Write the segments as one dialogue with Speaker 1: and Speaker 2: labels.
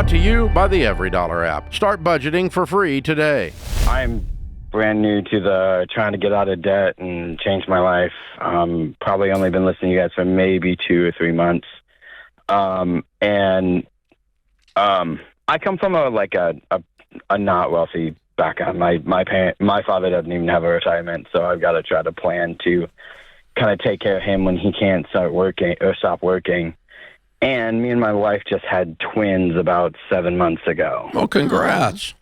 Speaker 1: Brought to you by the EveryDollar app. Start budgeting for free today.
Speaker 2: I'm brand new to the trying to get out of debt and change my life. Probably only been listening to you guys for maybe 2 or 3 months. I come from a not wealthy background. My father doesn't even have a retirement, so I've got to try to plan to kind of take care of him when he can't start working or stop working. And me and my wife just had twins about 7 months ago.
Speaker 1: Well, congrats.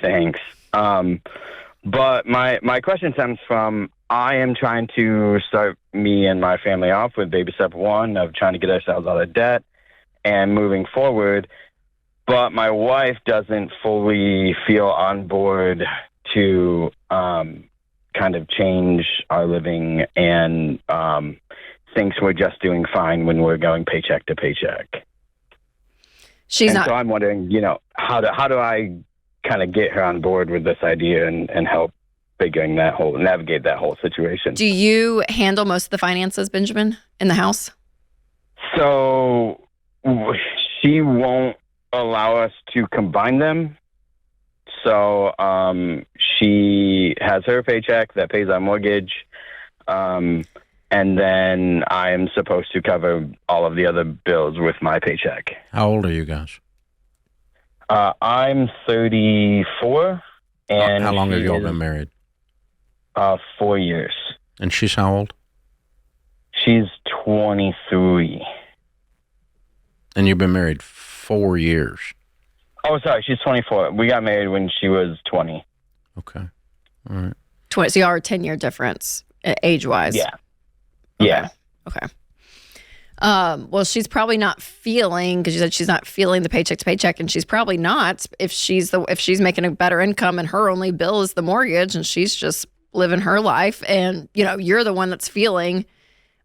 Speaker 2: Thanks. But my question stems from, I am trying to start me and my family off with baby step one of trying to get ourselves out of debt and moving forward. But my wife doesn't fully feel on board to kind of change our living and thinks we're just doing fine when we're going paycheck to paycheck. So I'm wondering, how do I kind of get her on board with this idea and help navigate that whole situation.
Speaker 3: Do you handle most of the finances, Benjamin, in the house?
Speaker 2: So she won't allow us to combine them. So she has her paycheck that pays our mortgage. And then I'm supposed to cover all of the other bills with my paycheck.
Speaker 1: How old are you guys?
Speaker 2: I'm 34. And
Speaker 1: how long have you all been married?
Speaker 2: 4 years.
Speaker 1: And she's how old?
Speaker 2: She's 23.
Speaker 1: And you've been married 4 years?
Speaker 2: Oh, sorry, she's 24. We got married when she was 20.
Speaker 1: Okay. All right.
Speaker 3: 20, so y'all are 10-year difference, age-wise?
Speaker 2: Yeah.
Speaker 3: Okay.
Speaker 2: Yeah.
Speaker 3: Okay. Well, she's probably not feeling, because you said she's not feeling the paycheck to paycheck, and she's probably not if she's making a better income and her only bill is the mortgage and she's just living her life, and you're the one that's feeling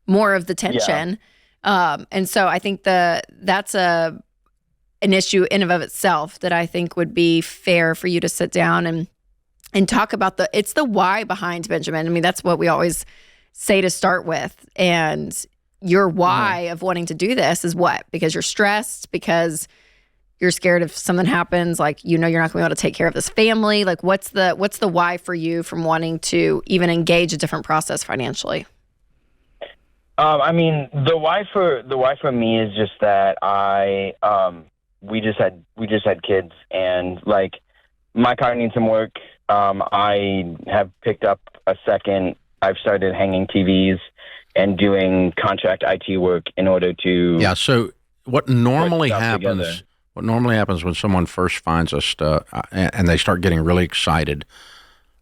Speaker 3: more of the tension. Yeah. And so I think that's an issue in and of itself that I think would be fair for you to sit down and talk about it's the why behind Benjamin. I mean, that's what we always say to start with. And your why of wanting to do this is what? Because you're stressed, because you're scared if something happens, like, you're not going to be able to take care of this family. Like, what's the why for you from wanting to even engage a different process financially?
Speaker 2: I mean, the why for me is just that we just had kids, and like, my car needs some work. I have picked up a second. I've started hanging TVs and doing contract IT work in order to.
Speaker 1: Yeah. So what normally happens when someone first finds us and they start getting really excited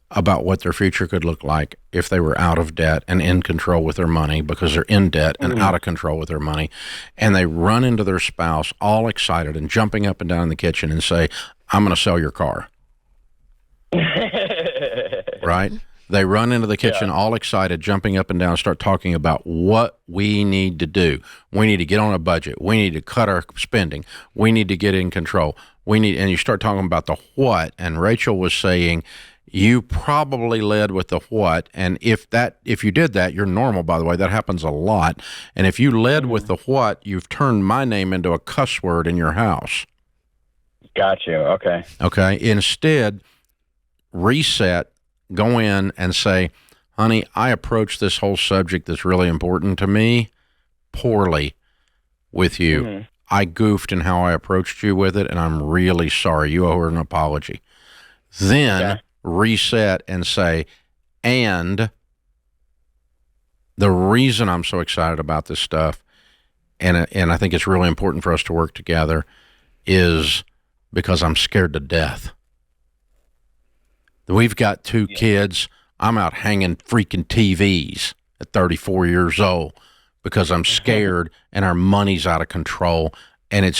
Speaker 1: about what their future could look like if they were out of debt and in control with their money, because they're in debt and out of control with their money, and they run into their spouse all excited and jumping up and down in the kitchen and say, "I'm going to sell your car." Right? They run into the kitchen all excited, jumping up and down, start talking about what we need to do. We need to get on a budget. We need to cut our spending. We need to get in control. And you start talking about the what, and Rachel was saying, you probably led with the what, and if you did that, you're normal, by the way. That happens a lot. And if you led with the what, you've turned my name into a cuss word in your house.
Speaker 2: Got you. Okay.
Speaker 1: Okay. Instead, reset, go in and say, honey, I approached this whole subject that's really important to me poorly with you. Mm-hmm. I goofed in how I approached you with it, and I'm really sorry. You owe her an apology. Then reset and say, and the reason I'm so excited about this stuff, and I think it's really important for us to work together, is because I'm scared to death. We've got 2 kids. I'm out hanging freaking TVs at 34 years old because I'm scared and our money's out of control, and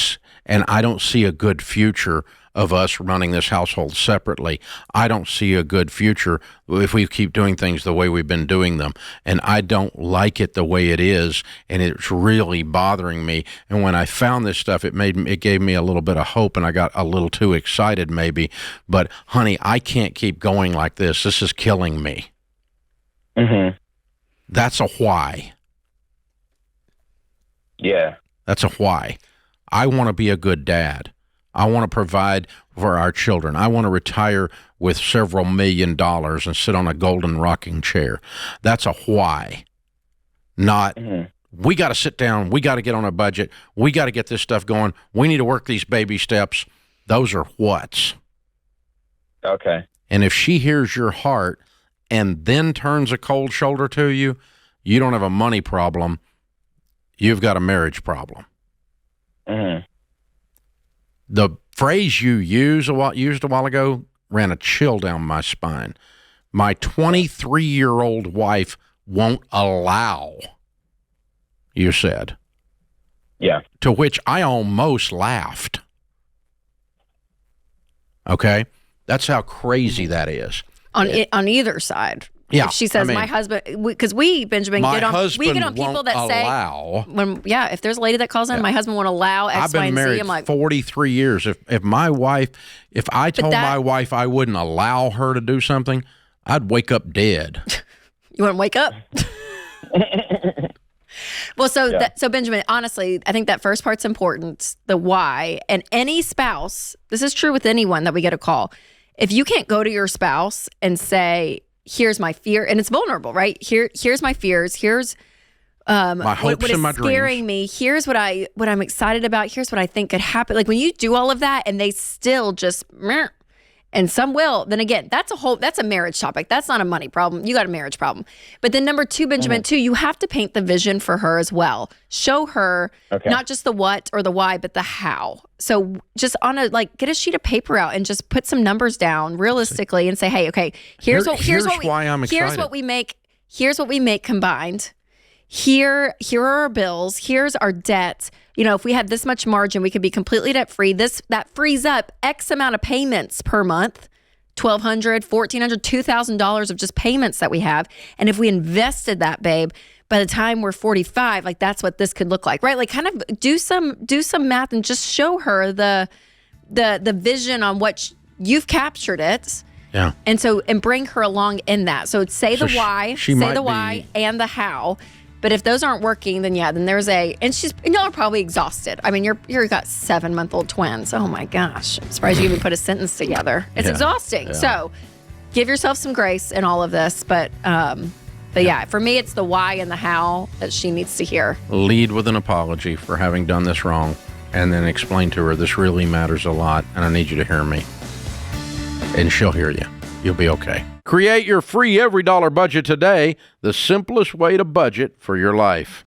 Speaker 1: I don't see a good future of us running this household separately. I don't see a good future if we keep doing things the way we've been doing them. And I don't like it the way it is, and it's really bothering me. And when I found this stuff, it gave me a little bit of hope, and I got a little too excited maybe. But honey, I can't keep going like this. This is killing me.
Speaker 2: Mm-hmm.
Speaker 1: That's a why.
Speaker 2: Yeah.
Speaker 1: That's a why. I want to be a good dad. I want to provide for our children. I want to retire with several $1 million and sit on a golden rocking chair. That's a why. Not, we got to sit down. We got to get on a budget. We got to get this stuff going. We need to work these baby steps. Those are whats.
Speaker 2: Okay.
Speaker 1: And if she hears your heart and then turns a cold shoulder to you, you don't have a money problem. You've got a marriage problem. The phrase you used a while ago ran a chill down my spine. My 23-year-old wife won't allow, you said.
Speaker 2: Yeah.
Speaker 1: To which I almost laughed. Okay? That's how crazy that is.
Speaker 3: On either side.
Speaker 1: Yeah.
Speaker 3: If she says, my husband, because we, Benjamin, get on people that
Speaker 1: allow,
Speaker 3: say, if there's a lady that calls in, my husband won't allow X,
Speaker 1: I've been
Speaker 3: Y, and Z.
Speaker 1: married
Speaker 3: I'm like,
Speaker 1: 43 years. If I told my wife I wouldn't allow her to do something, I'd wake up dead.
Speaker 3: You want to wake up? Well, so Benjamin, honestly, I think that first part's important, the why. And any spouse, this is true with anyone that we get a call. If you can't go to your spouse and say, here's my fear, and it's vulnerable, right? Here's my fears. Here's
Speaker 1: my hopes
Speaker 3: what is
Speaker 1: and my
Speaker 3: scaring
Speaker 1: dreams.
Speaker 3: me. Here's what I'm excited about. Here's what I think could happen. Like when you do all of that and they still just, meh, and some will, then again, that's a marriage topic. That's not a money problem. You got a marriage problem. But then number two, Benjamin, too, you have to paint the vision for her as well. Show her not just the what or the why, but the how. So just get a sheet of paper out and just put some numbers down realistically and say, hey, okay, here's what we make combined. Here are our bills. Here's our debt. You know, if we had this much margin, we could be completely debt free. That frees up X amount of payments per month, $1,200, $1,400, $2,000 of just payments that we have. And if we invested that, babe, by the time we're 45, like that's what this could look like, right? Like kind of do some math and just show her the vision on what you've captured it.
Speaker 1: Yeah.
Speaker 3: And bring her along in that. So say the why and the how. But if those aren't working, then there's and y'all are probably exhausted. I mean, you've got 7-month-old twins. Oh my gosh. I'm surprised you even put a sentence together. It's exhausting. Yeah. So give yourself some grace in all of this. But for me, it's the why and the how that she needs to hear.
Speaker 1: Lead with an apology for having done this wrong and then explain to her this really matters a lot and I need you to hear me. And she'll hear you. You'll be okay. Create your free every dollar budget today, the simplest way to budget for your life.